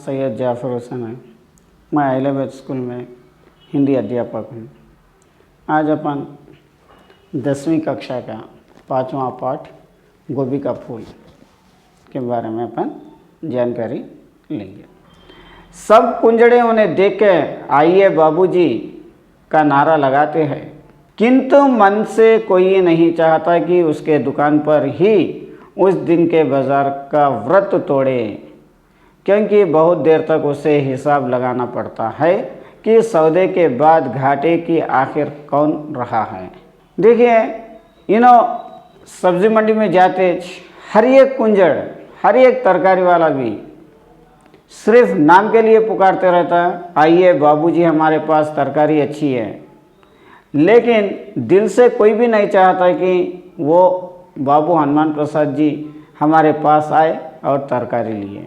सैयद जाफ़र हुसैन है। मैं अहले स्कूल में हिंदी अध्यापक हूँ। आज अपन 10वीं कक्षा का 5वां पाठ गोभी का फूल के बारे में अपन जानकारी लेंगे। सब कुंजड़े उन्हें देख के आइए बाबूजी का नारा लगाते हैं, किंतु मन से कोई नहीं चाहता कि उसके दुकान पर ही उस दिन के बाज़ार का व्रत तोड़े, क्योंकि बहुत देर तक उसे हिसाब लगाना पड़ता है कि सौदे के बाद घाटे की आखिर कौन रहा है। देखिए सब्ज़ी मंडी में जाते हर एक कुंजड़, हर एक तरकारी वाला भी सिर्फ नाम के लिए पुकारते रहता है, आइए बाबूजी हमारे पास तरकारी अच्छी है, लेकिन दिल से कोई भी नहीं चाहता कि वो बाबू हनुमान प्रसाद जी हमारे पास आए और तरकारी लिए,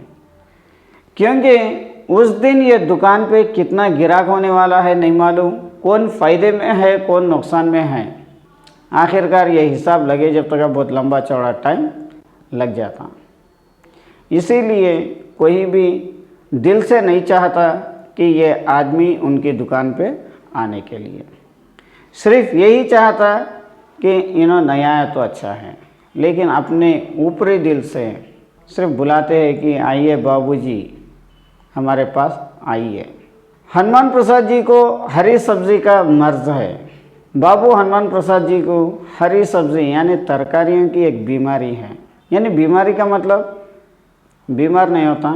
क्योंकि उस दिन ये दुकान पे कितना गिराक होने वाला है नहीं मालूम, कौन फ़ायदे में है कौन नुकसान में है। आखिरकार ये हिसाब लगे जब तक बहुत लंबा चौड़ा टाइम लग जाता। इसीलिए कोई भी दिल से नहीं चाहता कि ये आदमी उनकी दुकान पे आने के लिए, सिर्फ यही चाहता कि नया है तो अच्छा है, लेकिन अपने ऊपरी दिल से सिर्फ बुलाते हैं कि आइए बाबूजी हमारे पास आइए। हनुमान प्रसाद जी को हरी सब्ज़ी का मर्ज है। बाबू हनुमान प्रसाद जी को हरी सब्ज़ी यानी तरकारियों की एक बीमारी है। यानी बीमारी का मतलब बीमार नहीं होता,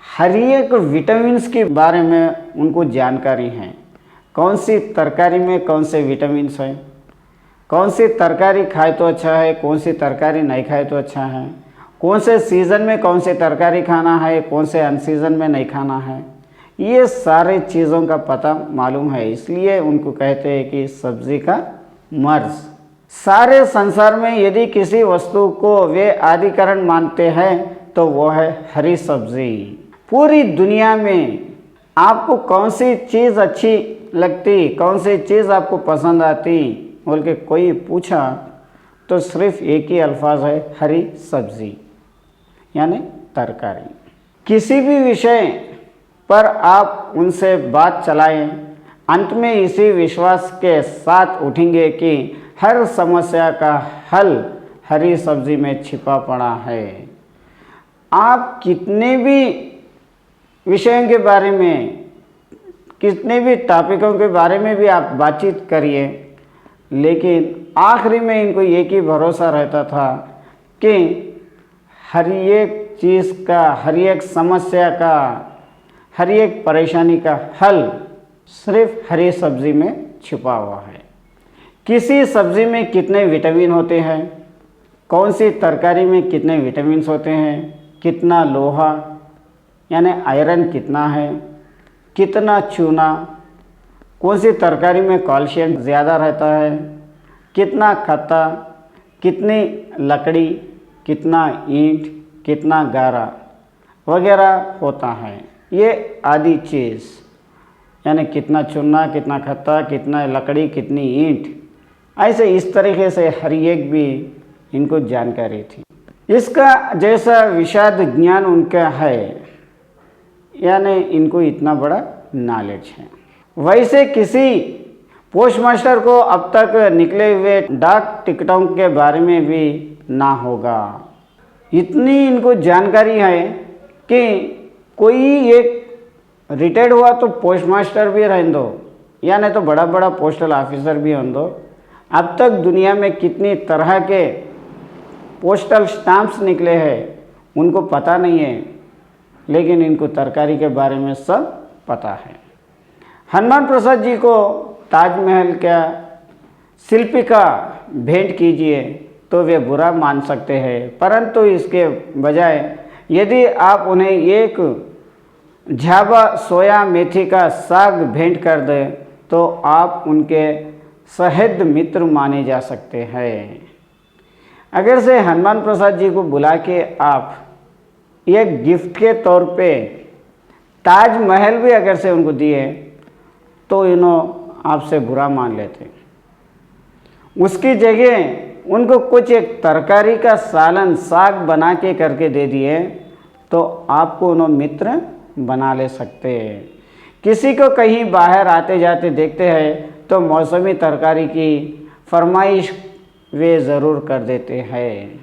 हर एक विटामिन्स के बारे में उनको जानकारी है। कौन सी तरकारी में कौन से विटामिन्स है, कौन सी तरकारी खाए तो अच्छा है, कौन सी तरकारी नहीं खाए तो अच्छा है, कौन से सीज़न में कौन सी तरकारी खाना है, कौन से अनसीज़न में नहीं खाना है, ये सारे चीज़ों का पता मालूम है। इसलिए उनको कहते हैं कि सब्ज़ी का मर्ज। सारे संसार में यदि किसी वस्तु को वे आदिकरण मानते हैं तो वो है हरी सब्ज़ी। पूरी दुनिया में आपको कौन सी चीज़ अच्छी लगती, कौन सी चीज़ आपको पसंद आती बोल के कोई पूछा तो सिर्फ एक ही अल्फाज है, हरी सब्ज़ी यानी तरकारी। किसी भी विषय पर आप उनसे बात चलाएं, अंत में इसी विश्वास के साथ उठेंगे कि हर समस्या का हल हरी सब्ज़ी में छिपा पड़ा है। आप कितने भी विषयों के बारे में, कितने भी टॉपिकों के बारे में भी आप बातचीत करिए, लेकिन आखिरी में इनको एक ही भरोसा रहता था कि हर एक चीज़ का, हर एक समस्या का, हर एक परेशानी का हल सिर्फ हरी सब्ज़ी में छिपा हुआ है। किसी सब्ज़ी में कितने विटामिन होते हैं, कौन सी तरकारी में कितने विटामिन्स होते हैं, कितना लोहा यानी आयरन कितना है, कितना चूना, कौन सी तरकारी में कैल्शियम ज़्यादा रहता है, कितना खट्टा, कितनी लकड़ी, कितना ईंट, कितना गारा वगैरह होता है। ये आदि चीज़ यानी कितना चूना, कितना खट्टा, कितना लकड़ी, कितनी ईंट, ऐसे इस तरीके से हर एक भी इनको जानकारी थी। इसका जैसा विशाद ज्ञान उनका है, यानी इनको इतना बड़ा नॉलेज है, वैसे किसी पोस्टमास्टर को अब तक निकले हुए डाक टिकटों के बारे में भी ना होगा। इतनी इनको जानकारी है कि कोई एक रिटायर्ड हुआ तो पोस्टमास्टर भी रहने दो, या नहीं तो बड़ा बड़ा पोस्टल ऑफिसर भी होने दो, अब तक दुनिया में कितनी तरह के पोस्टल स्टाम्प्स निकले हैं उनको पता नहीं है, लेकिन इनको तरकारी के बारे में सब पता है। हनुमान प्रसाद जी को ताजमहल का शिल्पी का भेंट कीजिए तो वे बुरा मान सकते हैं, परंतु इसके बजाय यदि आप उन्हें एक झाबा सोया मेथी का साग भेंट कर दें तो आप उनके सहृदय मित्र माने जा सकते हैं। अगर से हनुमान प्रसाद जी को बुला के आप एक गिफ्ट के तौर पे ताजमहल भी अगर से उनको दिए तो आपसे बुरा मान लेते। उसकी जगह उनको कुछ एक तरकारी का सालन साग बना के करके दे दिए तो आपको मित्र बना ले सकते हैं। किसी को कहीं बाहर आते जाते देखते हैं तो मौसमी तरकारी की फरमाइश वे ज़रूर कर देते हैं।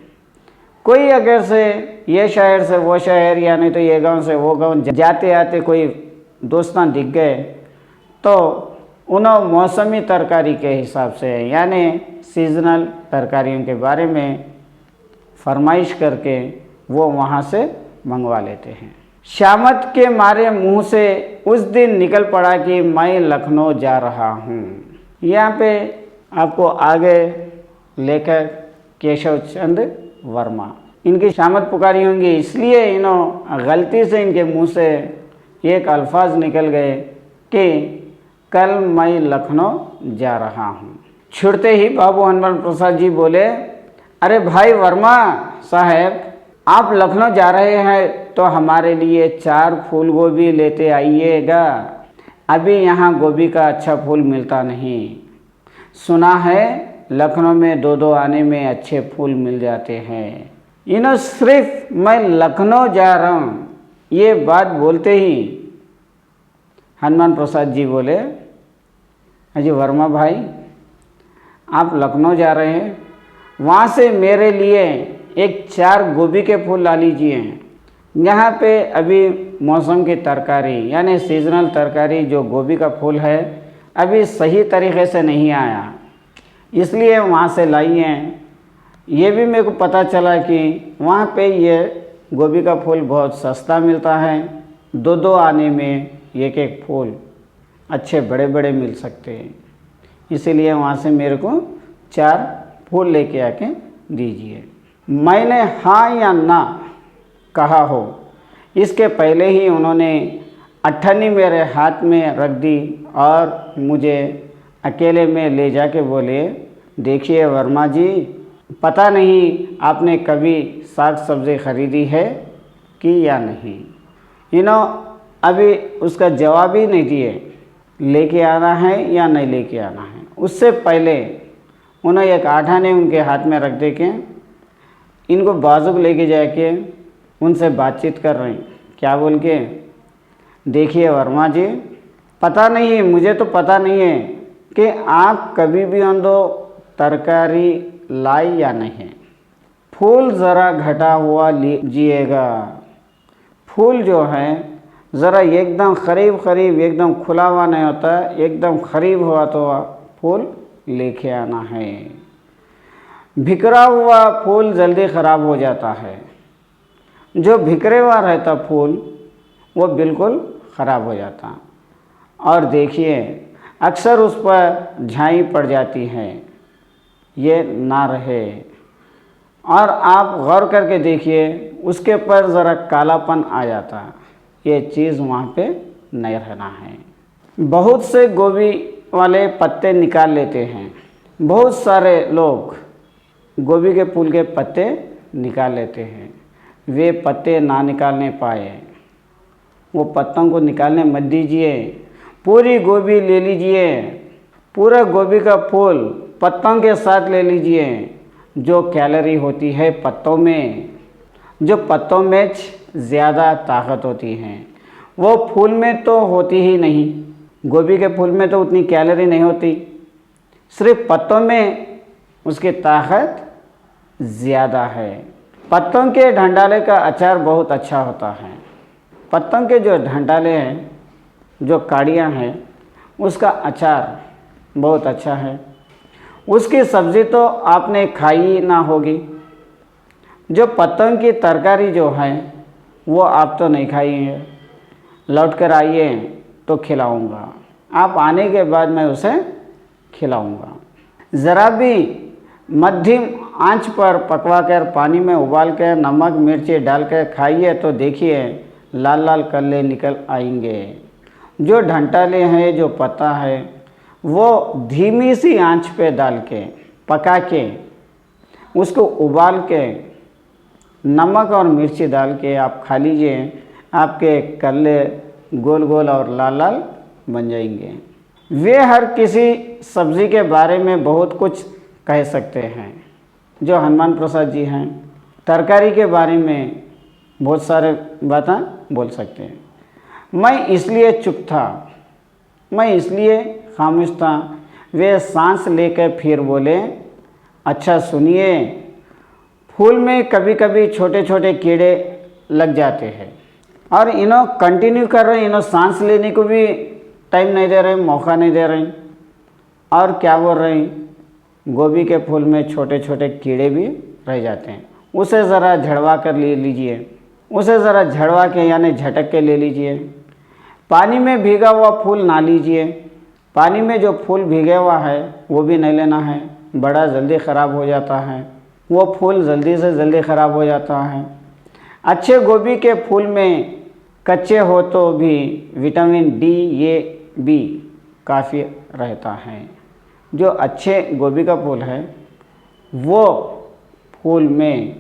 कोई अगर से ये शहर से वो शहर या नहीं तो ये गांव से वो गांव जाते आते कोई दोस्तान दिख गए तो उन्हें मौसमी तरकारी के हिसाब से यानी सीजनल तरकारियों के बारे में फरमाइश करके वो वहाँ से मंगवा लेते हैं। शामत के मारे मुंह से उस दिन निकल पड़ा कि मैं लखनऊ जा रहा हूँ। यहाँ पे आपको आगे लेकर केशव चंद वर्मा, इनकी शामत पुकारी होंगी इसलिए इन्हों गलती से इनके मुंह से एक अल्फाज निकल गए कि कल मैं लखनऊ जा रहा हूँ। छुड़ते ही बाबू हनुमान प्रसाद जी बोले, अरे भाई वर्मा साहब, आप लखनऊ जा रहे हैं तो हमारे लिए 4 फूल गोभी लेते आइएगा। अभी यहाँ गोभी का अच्छा फूल मिलता नहीं। सुना है लखनऊ में 2-2 आने में अच्छे फूल मिल जाते हैं। इन्हों सिर्फ मैं लखनऊ जा रहा हूँ ये बात बोलते ही हनुमान प्रसाद जी बोले, अजी वर्मा भाई, आप लखनऊ जा रहे हैं, वहाँ से मेरे लिए एक 4 गोभी के फूल ला लीजिए। यहाँ पे अभी मौसम की तरकारी यानी सीजनल तरकारी जो गोभी का फूल है अभी सही तरीके से नहीं आया, इसलिए वहाँ से लाई हैं। ये भी मेरे को पता चला कि वहाँ पे ये गोभी का फूल बहुत सस्ता मिलता है, 2-2 आने में एक फूल अच्छे बड़े बड़े मिल सकते हैं, इसीलिए वहाँ से मेरे को 4 फूल लेके आके दीजिए। मैंने हाँ या ना कहा हो इसके पहले ही उन्होंने अठन्नी मेरे हाथ में रख दी और मुझे अकेले में ले जाके बोले, देखिए वर्मा जी, पता नहीं आपने कभी साग सब्ज़ी ख़रीदी है कि या नहीं। अभी उसका जवाब ही नहीं दिए, लेके आना है या नहीं लेके आना है। उससे पहले उन्हें एक आठाने उनके हाथ में रख दे के इनको बाजुक लेके जाके उनसे बातचीत कर रहे हैं। क्या बोल के, देखिए वर्मा जी, पता नहीं है, मुझे तो पता नहीं है कि आप कभी भी अंदो तरकारी लाई या नहीं। फूल ज़रा घटा हुआ लीजिएगा। फूल जो है ज़रा एकदम करीब एकदम खुला हुआ नहीं होता, एकदम करीब हुआ तो फूल लेके आना है। बिखरा हुआ फूल जल्दी ख़राब हो जाता है, जो बिखरे हुआ रहता फूल वो बिल्कुल ख़राब हो जाता। और देखिए अक्सर उस पर झाई पड़ जाती है, ये ना रहे। और आप गौर करके देखिए उसके पर ज़रा कालापन आ जाता, ये चीज़ वहाँ पे नहीं रहना है। बहुत से गोभी वाले पत्ते निकाल लेते हैं, बहुत सारे लोग गोभी के फूल के पत्ते निकाल लेते हैं। वे पत्ते ना निकालने पाए, वो पत्तों को निकालने मत दीजिए, पूरी गोभी ले लीजिए, पूरा गोभी का फूल पत्तों के साथ ले लीजिए। जो कैलोरी होती है पत्तों में, जो पत्तों में ज़्यादा ताकत होती है वो फूल में तो होती ही नहीं। गोभी के फूल में तो उतनी कैलोरी नहीं होती, सिर्फ पत्तों में उसकी ताकत ज़्यादा है। पत्तों के ढंडाले का अचार बहुत अच्छा होता है। पत्तों के जो ढंडाले हैं, जो काड़ियाँ हैं, उसका अचार बहुत अच्छा है। उसकी सब्ज़ी तो आपने खाई ना होगी। जो पत्तों की तरकारी जो है वो आप तो नहीं खाई है, लौट कर आइए तो खिलाऊंगा, आप आने के बाद मैं उसे खिलाऊंगा। ज़रा भी मध्यम आंच पर पकवा कर पानी में उबाल कर नमक मिर्ची डाल कर खाइए तो देखिए लाल लाल कल्ले निकल आएंगे। जो ढंटाले हैं, जो पत्ता है, वो धीमी सी आंच पे डाल के पका के उसको उबाल के नमक और मिर्ची डाल के आप खा लीजिए, आपके कल्ले गोल गोल और लाल लाल बन जाएंगे। वे हर किसी सब्ज़ी के बारे में बहुत कुछ कह सकते हैं। जो हनुमान प्रसाद जी हैं तरकारी के बारे में बहुत सारे बातें बोल सकते हैं। मैं इसलिए चुप था, मैं इसलिए खामोश था। वे सांस लेकर फिर बोले, अच्छा सुनिए, फूल में कभी कभी छोटे छोटे कीड़े लग जाते हैं। और इन्हों कंटिन्यू कर रहे हैं, इन्हों सांस लेने को भी टाइम नहीं दे रहे, मौका नहीं दे रहे। और क्या बोल रहे हैं, गोभी के फूल में छोटे छोटे कीड़े भी रह जाते हैं, उसे ज़रा झड़वा कर ले लीजिए, उसे ज़रा झड़वा के यानी झटक के ले लीजिए। पानी में भीगा हुआ फूल ना लीजिए, पानी में जो फूल भीगा हुआ है वो भी नहीं लेना है, बड़ा जल्दी ख़राब हो जाता है, वो फूल जल्दी से जल्दी ख़राब हो जाता है। अच्छे गोभी के फूल में कच्चे हो तो भी विटामिन डी ए बी काफ़ी रहता है। जो अच्छे गोभी का फूल है वो फूल में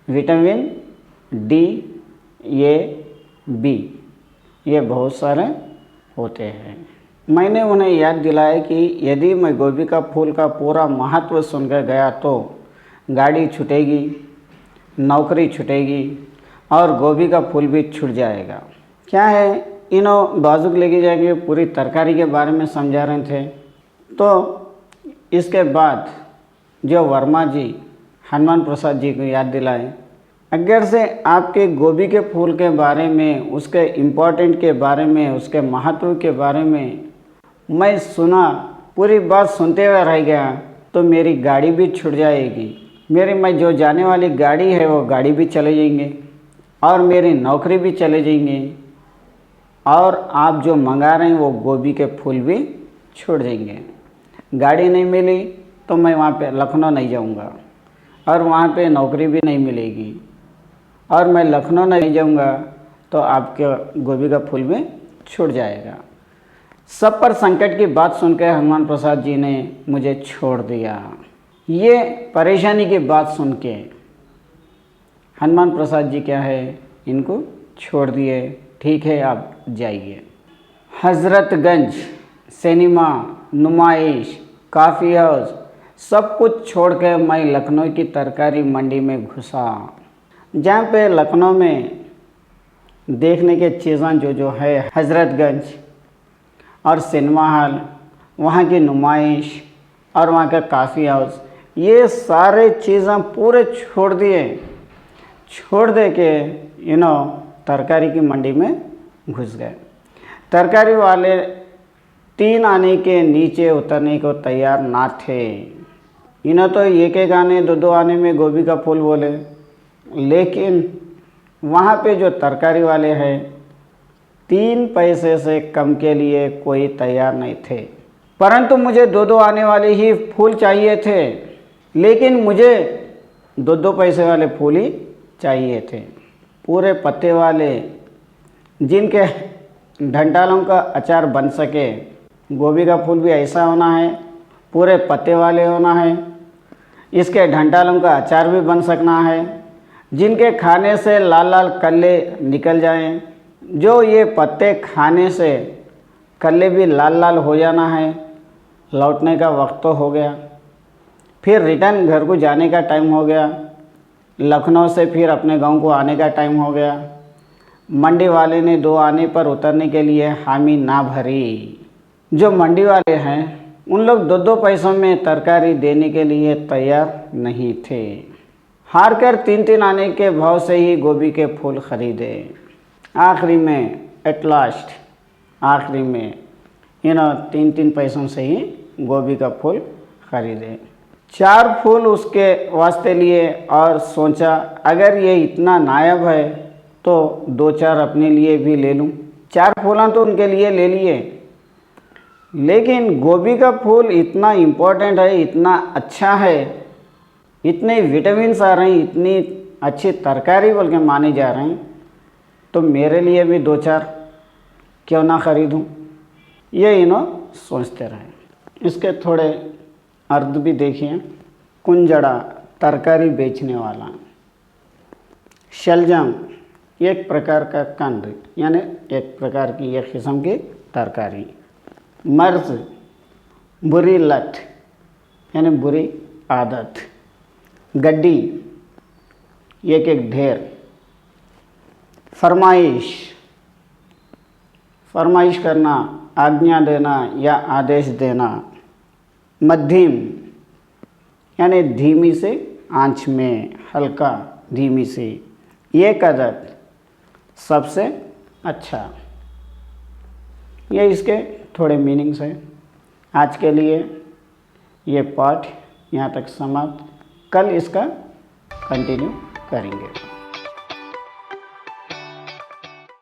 विटामिन डी ए बी ये बहुत सारे होते हैं। मैंने उन्हें याद दिलाया कि यदि मैं गोभी का फूल का पूरा महत्व सुनकर गया तो गाड़ी छूटेगी, नौकरी छूटेगी और गोभी का फूल भी छूट जाएगा। क्या है, इन्हों बाजुक लेके जाके पूरी तरकारी के बारे में समझा रहे थे। तो इसके बाद जो वर्मा जी हनुमान प्रसाद जी को याद दिलाए, अगर से आपके गोभी के फूल के बारे में, उसके इम्पोर्टेंट के बारे में, उसके महत्व के बारे में मैं सुना, पूरी बात सुनते हुए रह गया तो मेरी गाड़ी भी छूट जाएगी, मैं जो जाने वाली गाड़ी है वो गाड़ी भी चले जाएंगे और मेरी नौकरी भी चले जाएंगे और आप जो मंगा रहे हैं वो गोभी के फूल भी छूट जाएंगे। गाड़ी नहीं मिली तो मैं वहाँ पे लखनऊ नहीं जाऊँगा और वहाँ पे नौकरी भी नहीं मिलेगी, और मैं लखनऊ नहीं जाऊँगा तो आपके गोभी का फूल भी छूट जाएगा। सब पर संकट की बात सुनकर हनुमान प्रसाद जी ने मुझे छोड़ दिया। ये परेशानी की बात सुन के हनुमान प्रसाद जी क्या है, इनको छोड़ दिए। ठीक है, आप जाइए। हज़रतगंज सिनेमा, नुमाइश, काफ़ी हाउस सब कुछ छोड़कर मैं लखनऊ की तरकारी मंडी में घुसा, जहाँ पे लखनऊ में देखने के चीज़ें जो है, हज़रतगंज और सिनेमा हॉल, वहाँ की नुमाइश और वहाँ का काफ़ी हाउस, ये सारे चीज़ें पूरे छोड़ दे के तरकारी की मंडी में घुस गए। तरकारी वाले 3 आने के नीचे उतरने को तैयार ना थे। इन्हों तो एक आने 2 आने में गोभी का फूल बोले, लेकिन वहाँ पे जो तरकारी वाले हैं 3 पैसे से कम के लिए कोई तैयार नहीं थे। परंतु मुझे 2 आने वाले ही फूल चाहिए थे, लेकिन मुझे 2 पैसे वाले फूल ही चाहिए थे। पूरे पत्ते वाले, जिनके डंठालों का अचार बन सके। गोभी का फूल भी ऐसा होना है, पूरे पत्ते वाले होना है, इसके डंठालों का अचार भी बन सकना है, जिनके खाने से लाल लाल कल्ले निकल जाएं। जो ये पत्ते खाने से कल्ले भी लाल लाल हो जाना है। लौटने का वक्त तो हो गया, फिर रिटर्न घर को जाने का टाइम हो गया, लखनऊ से फिर अपने गांव को आने का टाइम हो गया। मंडी वाले ने 2 आने पर उतरने के लिए हामी ना भरी। जो मंडी वाले हैं उन लोग 2 पैसों में तरकारी देने के लिए तैयार नहीं थे। हार कर 3 आने के भाव से ही गोभी के फूल खरीदे। आखिरी में एट लास्ट, आखिरी में 3 पैसों से ही गोभी का फूल खरीदे। 4 फूल उसके वास्ते लिए और सोचा अगर ये इतना नायाब है तो 2-4 अपने लिए भी ले लूँ। 4 फूल तो उनके लिए ले लिए, लेकिन गोभी का फूल इतना इम्पोर्टेंट है, इतना अच्छा है, इतने विटामिन्स आ रहे हैं, इतनी अच्छी तरकारी बोल के माने जा रहे हैं, तो मेरे लिए भी 2-4 क्यों ना ख़रीदूँ। ये सोचते रहे। इसके थोड़े अर्थ भी देखिए। कुंजड़ा तरकारी बेचने वाला, शलजम एक प्रकार का कंद यानी एक प्रकार की एक किस्म की तरकारी, मर्ज बुरी लत यानी बुरी आदत, गड्डी एक ढेर, फरमाइश फरमाइश करना, आज्ञा देना या आदेश देना। मध्यम यानी धीमी से आंच में, हल्का, धीमी से। एक अदद सबसे अच्छा। ये इसके थोड़े मीनिंग्स हैं। आज के लिए ये पाठ यहाँ तक समाप्त। कल इसका कंटिन्यू करेंगे।